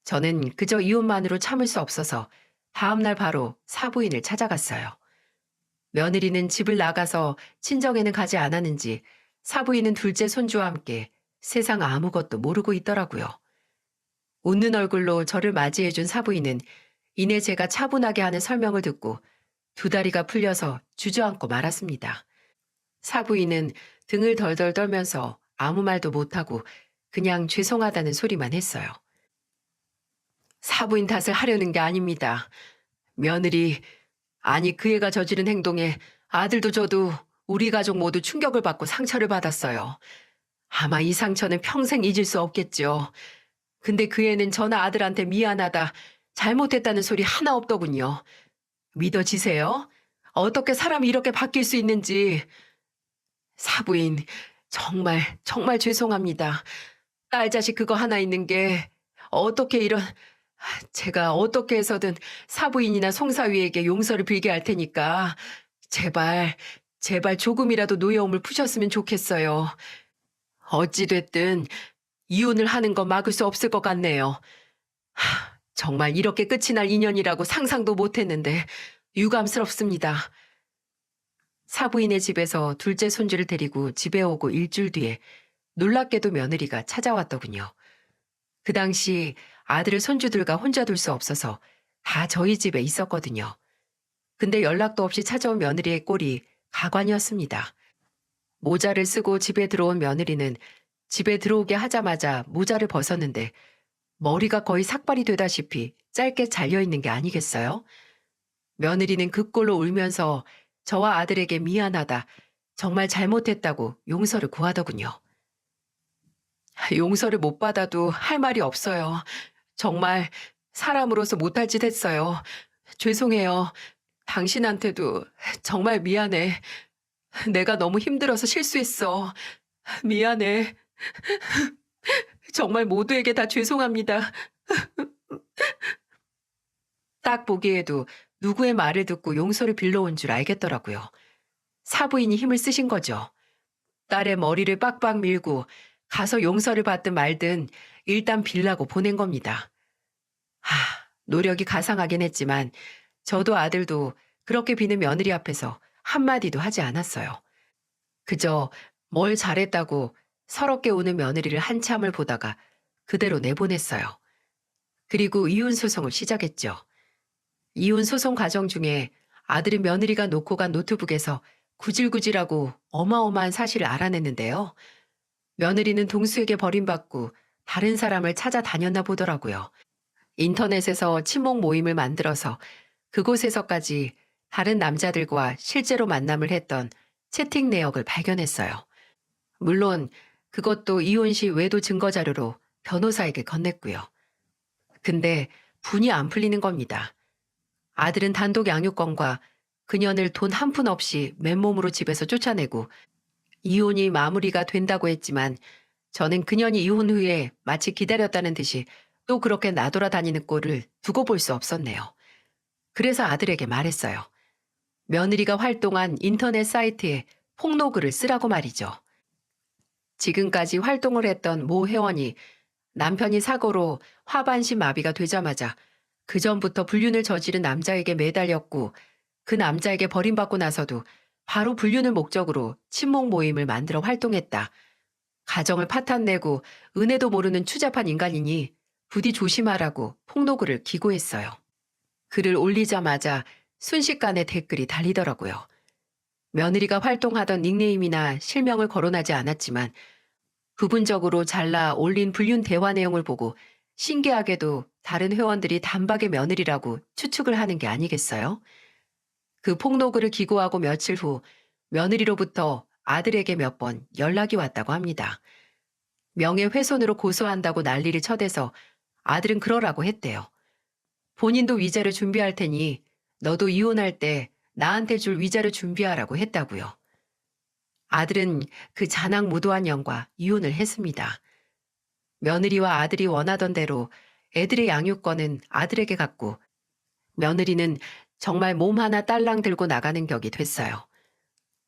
저는 그저 이혼만으로 참을 수 없어서 다음날 바로 사부인을 찾아갔어요. 며느리는 집을 나가서 친정에는 가지 않았는지 사부인은 둘째 손주와 함께 세상 아무것도 모르고 있더라고요. 웃는 얼굴로 저를 맞이해준 사부인은 이내 제가 차분하게 하는 설명을 듣고 두 다리가 풀려서 주저앉고 말았습니다. 사부인은 등을 덜덜 떨면서 아무 말도 못하고 그냥 죄송하다는 소리만 했어요. 사부인 탓을 하려는 게 아닙니다. 며느리, 아니 그 애가 저지른 행동에 아들도 저도 우리 가족 모두 충격을 받고 상처를 받았어요. 아마 이 상처는 평생 잊을 수 없겠죠. 근데 그 애는 저나 아들한테 미안하다, 잘못했다는 소리 하나 없더군요. 믿어지세요? 어떻게 사람이 이렇게 바뀔 수 있는지. 사부인, 정말, 정말 죄송합니다. 딸 자식 그거 하나 있는 게 어떻게 이런, 제가 어떻게 해서든 사부인이나 송사위에게 용서를 빌게 할 테니까 제발, 제발 조금이라도 노여움을 푸셨으면 좋겠어요. 어찌됐든 이혼을 하는 거 막을 수 없을 것 같네요. 정말 이렇게 끝이 날 인연이라고 상상도 못했는데 유감스럽습니다. 사부인의 집에서 둘째 손주를 데리고 집에 오고 일주일 뒤에 놀랍게도 며느리가 찾아왔더군요. 그 당시 아들을 손주들과 혼자 둘 수 없어서 다 저희 집에 있었거든요. 근데 연락도 없이 찾아온 며느리의 꼴이 가관이었습니다. 모자를 쓰고 집에 들어온 며느리는 집에 들어오게 하자마자 모자를 벗었는데 머리가 거의 삭발이 되다시피 짧게 잘려있는 게 아니겠어요? 며느리는 그 꼴로 울면서 저와 아들에게 미안하다, 정말 잘못했다고 용서를 구하더군요. 용서를 못 받아도 할 말이 없어요. 정말 사람으로서 못할 짓 했어요. 죄송해요. 당신한테도 정말 미안해. 내가 너무 힘들어서 실수했어. 미안해. 정말 모두에게 다 죄송합니다. 딱 보기에도 누구의 말을 듣고 용서를 빌러온 줄 알겠더라고요. 사부인이 힘을 쓰신 거죠. 딸의 머리를 빡빡 밀고 가서 용서를 받든 말든 일단 빌라고 보낸 겁니다. 노력이 가상하긴 했지만 저도 아들도 그렇게 비는 며느리 앞에서 한마디도 하지 않았어요. 그저 뭘 잘했다고 서럽게 우는 며느리를 한참을 보다가 그대로 내보냈어요. 그리고 이혼 소송을 시작했죠. 이혼 소송 과정 중에 아들은 며느리가 놓고 간 노트북에서 구질구질하고 어마어마한 사실을 알아냈는데요. 며느리는 동수에게 버림받고 다른 사람을 찾아다녔나 보더라고요. 인터넷에서 친목 모임을 만들어서 그곳에서까지 다른 남자들과 실제로 만남을 했던 채팅 내역을 발견했어요. 물론 그것도 이혼 시 외도 증거 자료로 변호사에게 건넸고요. 근데 분이 안 풀리는 겁니다. 아들은 단독 양육권과 그년을 돈 한 푼 없이 맨몸으로 집에서 쫓아내고 이혼이 마무리가 된다고 했지만 저는 그년이 이혼 후에 마치 기다렸다는 듯이 또 그렇게 나돌아다니는 꼴을 두고 볼 수 없었네요. 그래서 아들에게 말했어요. 며느리가 활동한 인터넷 사이트에 폭로글을 쓰라고 말이죠. 지금까지 활동을 했던 모 회원이 남편이 사고로 하반신 마비가 되자마자 그전부터 불륜을 저지른 남자에게 매달렸고 그 남자에게 버림받고 나서도 바로 불륜을 목적으로 친목 모임을 만들어 활동했다. 가정을 파탄내고 은혜도 모르는 추잡한 인간이니 부디 조심하라고 폭로글을 기고했어요. 글을 올리자마자 순식간에 댓글이 달리더라고요. 며느리가 활동하던 닉네임이나 실명을 거론하지 않았지만 부분적으로 잘라 올린 불륜 대화 내용을 보고 신기하게도 다른 회원들이 단박에 며느리라고 추측을 하는 게 아니겠어요? 그 폭로글을 기고하고 며칠 후 며느리로부터 아들에게 몇 번 연락이 왔다고 합니다. 명예훼손으로 고소한다고 난리를 쳐대서 아들은 그러라고 했대요. 본인도 위자료 준비할 테니 너도 이혼할 때 나한테 줄 위자료 준비하라고 했다고요. 아들은 그 잔악무도한 년과 이혼을 했습니다. 며느리와 아들이 원하던 대로 애들의 양육권은 아들에게 갔고 며느리는 정말 몸 하나 딸랑 들고 나가는 격이 됐어요.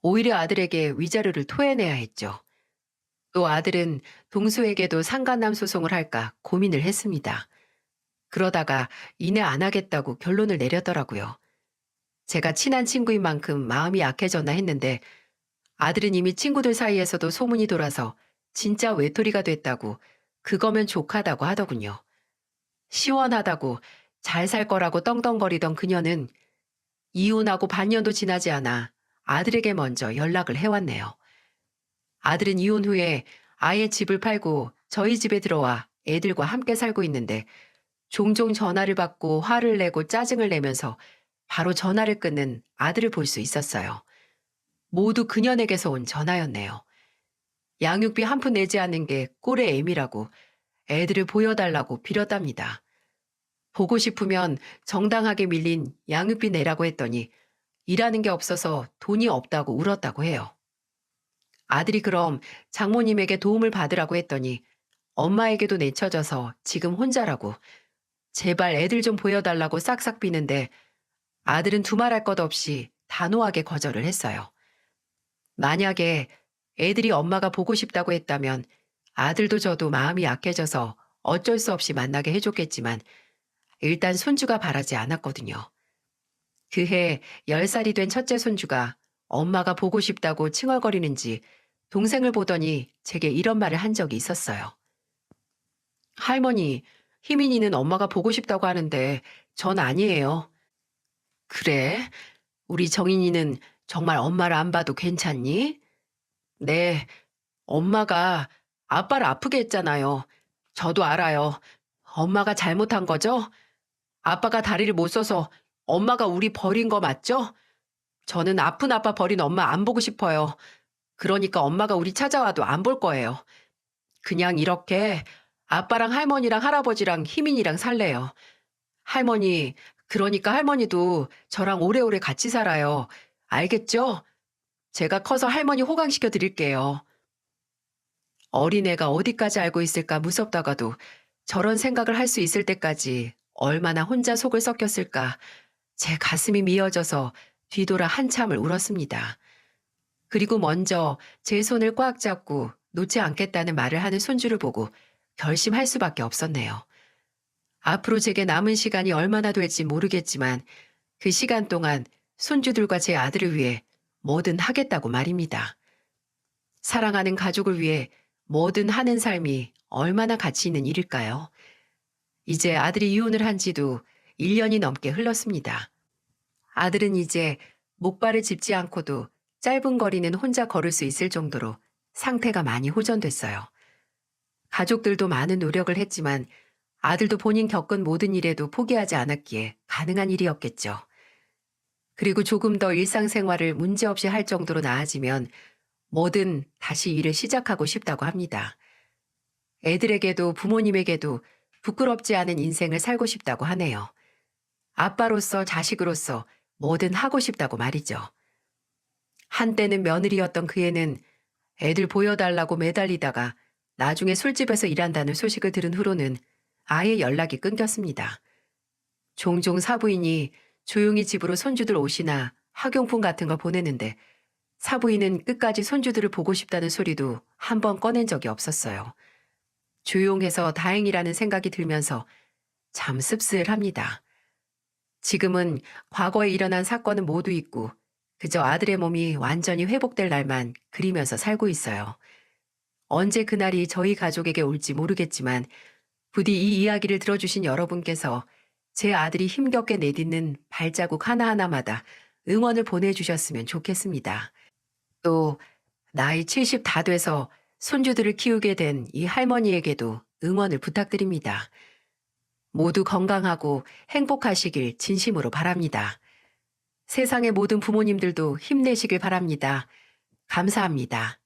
오히려 아들에게 위자료를 토해내야 했죠. 또 아들은 동수에게도 상간남 소송을 할까 고민을 했습니다. 그러다가 이내 안 하겠다고 결론을 내렸더라고요. 제가 친한 친구인 만큼 마음이 약해졌나 했는데 아들은 이미 친구들 사이에서도 소문이 돌아서 진짜 외톨이가 됐다고 그거면 족하다고 하더군요. 시원하다고 잘 살 거라고 떵떵거리던 그녀는 이혼하고 반년도 지나지 않아 아들에게 먼저 연락을 해왔네요. 아들은 이혼 후에 아예 집을 팔고 저희 집에 들어와 애들과 함께 살고 있는데 종종 전화를 받고 화를 내고 짜증을 내면서 바로 전화를 끊는 아들을 볼 수 있었어요. 모두 그년에게서 온 전화였네요. 양육비 한 푼 내지 않는 게 꼴의 애미라고 애들을 보여달라고 빌었답니다. 보고 싶으면 정당하게 밀린 양육비 내라고 했더니 일하는 게 없어서 돈이 없다고 울었다고 해요. 아들이 그럼 장모님에게 도움을 받으라고 했더니 엄마에게도 내쳐져서 지금 혼자라고 제발 애들 좀 보여달라고 싹싹 비는데 아들은 두말할 것 없이 단호하게 거절을 했어요. 만약에 애들이 엄마가 보고 싶다고 했다면 아들도 저도 마음이 약해져서 어쩔 수 없이 만나게 해줬겠지만 일단 손주가 바라지 않았거든요. 그해 10살이 된 첫째 손주가 엄마가 보고 싶다고 칭얼거리는지 동생을 보더니 제게 이런 말을 한 적이 있었어요. 할머니, 희민이는 엄마가 보고 싶다고 하는데 전 아니에요. 그래? 우리 정인이는 정말 엄마를 안 봐도 괜찮니? 네, 엄마가 아빠를 아프게 했잖아요. 저도 알아요. 엄마가 잘못한 거죠? 아빠가 다리를 못 써서 엄마가 우리 버린 거 맞죠? 저는 아픈 아빠 버린 엄마 안 보고 싶어요. 그러니까 엄마가 우리 찾아와도 안 볼 거예요. 그냥 이렇게 아빠랑 할머니랑 할아버지랑 희민이랑 살래요. 할머니, 그러니까 할머니도 저랑 오래오래 같이 살아요. 알겠죠? 제가 커서 할머니 호강시켜 드릴게요. 어린애가 어디까지 알고 있을까 무섭다가도 저런 생각을 할 수 있을 때까지 얼마나 혼자 속을 썩혔을까. 제 가슴이 미어져서 뒤돌아 한참을 울었습니다. 그리고 먼저 제 손을 꽉 잡고 놓지 않겠다는 말을 하는 손주를 보고 결심할 수밖에 없었네요. 앞으로 제게 남은 시간이 얼마나 될지 모르겠지만 그 시간 동안 손주들과 제 아들을 위해 뭐든 하겠다고 말입니다. 사랑하는 가족을 위해 뭐든 하는 삶이 얼마나 가치 있는 일일까요? 이제 아들이 이혼을 한 지도 1년이 넘게 흘렀습니다. 아들은 이제 목발을 짚지 않고도 짧은 거리는 혼자 걸을 수 있을 정도로 상태가 많이 호전됐어요. 가족들도 많은 노력을 했지만 아들도 본인 겪은 모든 일에도 포기하지 않았기에 가능한 일이었겠죠. 그리고 조금 더 일상생활을 문제없이 할 정도로 나아지면 뭐든 다시 일을 시작하고 싶다고 합니다. 애들에게도 부모님에게도 부끄럽지 않은 인생을 살고 싶다고 하네요. 아빠로서 자식으로서 뭐든 하고 싶다고 말이죠. 한때는 며느리였던 그 애는 애들 보여달라고 매달리다가 나중에 술집에서 일한다는 소식을 들은 후로는 아예 연락이 끊겼습니다. 종종 사부인이 조용히 집으로 손주들 옷이나 학용품 같은 걸 보내는데 사부인은 끝까지 손주들을 보고 싶다는 소리도 한 번 꺼낸 적이 없었어요. 조용해서 다행이라는 생각이 들면서 참 씁쓸합니다. 지금은 과거에 일어난 사건은 모두 잊고 그저 아들의 몸이 완전히 회복될 날만 그리면서 살고 있어요. 언제 그날이 저희 가족에게 올지 모르겠지만 부디 이 이야기를 들어주신 여러분께서 제 아들이 힘겹게 내딛는 발자국 하나하나마다 응원을 보내주셨으면 좋겠습니다. 또 나이 70 다 돼서 손주들을 키우게 된 이 할머니에게도 응원을 부탁드립니다. 모두 건강하고 행복하시길 진심으로 바랍니다. 세상의 모든 부모님들도 힘내시길 바랍니다. 감사합니다.